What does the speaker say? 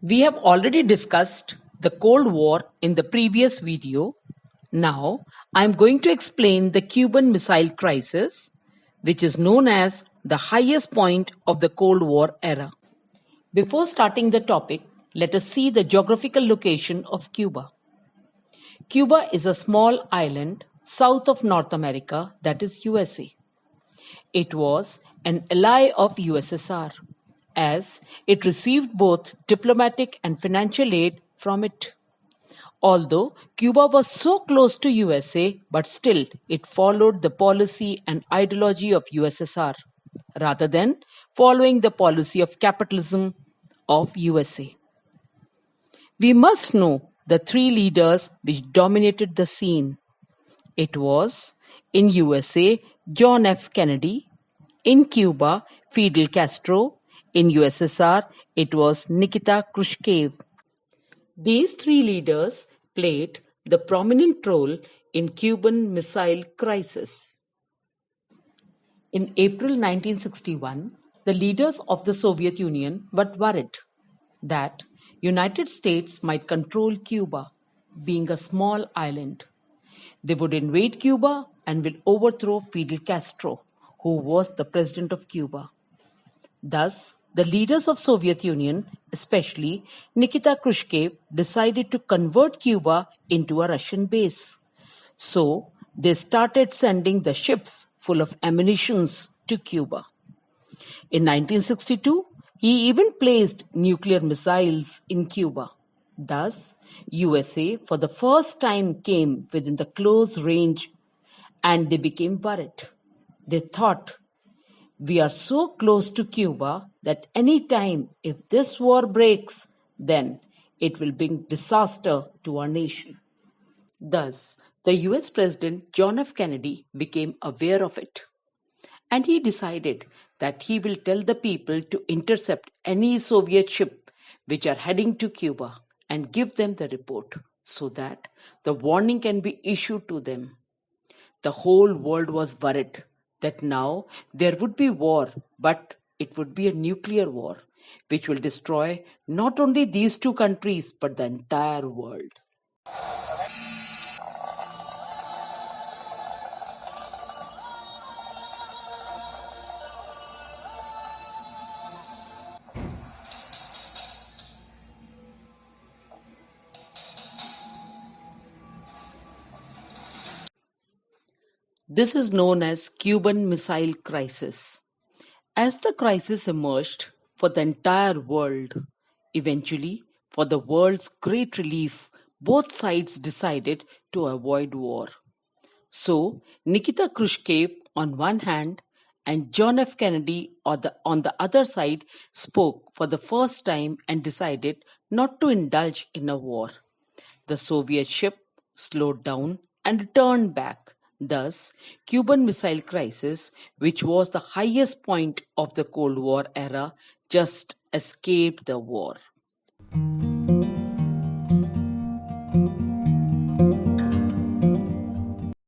We have already discussed the Cold War in the previous video. Now, I am going to explain the Cuban Missile Crisis, which is known as the highest point of the Cold War era. Before starting the topic, let us see the geographical location of Cuba. Cuba is a small island south of North America, that is USA. It was an ally of USSR, as it received both diplomatic and financial aid from it. Although Cuba was so close to USA, but still it followed the policy and ideology of USSR, rather than following the policy of capitalism of USA. We must know the three leaders which dominated the scene. It was, in USA, John F. Kennedy; in Cuba, Fidel Castro; in USSR, it was Nikita Khrushchev. These three leaders played the prominent role in Cuban Missile Crisis. In April 1961, the leaders of the Soviet Union were worried that United States might control Cuba, being a small island. They would invade Cuba and will overthrow Fidel Castro, who was the president of Cuba. Thus, the leaders of Soviet Union, especially Nikita Khrushchev, decided to convert Cuba into a Russian base. So, they started sending the ships full of ammunitions to Cuba. In 1962, he even placed nuclear missiles in Cuba. Thus, USA for the first time came within the close range and they became worried. They thought, we are so close to Cuba that any time if this war breaks, then it will bring disaster to our nation. Thus, the US President John F. Kennedy became aware of it. And he decided that he will tell the people to intercept any Soviet ship which are heading to Cuba and give them the report so that the warning can be issued to them. The whole world was worried that now there would be war, but it would be a nuclear war which will destroy not only these two countries but the entire world. This is known as Cuban Missile Crisis. As the crisis emerged for the entire world, eventually, for the world's great relief, both sides decided to avoid war. So, Nikita Khrushchev on one hand and John F. Kennedy on the other side spoke for the first time and decided not to indulge in a war. The Soviet ship slowed down and returned back. Thus, Cuban Missile Crisis, which was the highest point of the Cold War era, just escaped the war.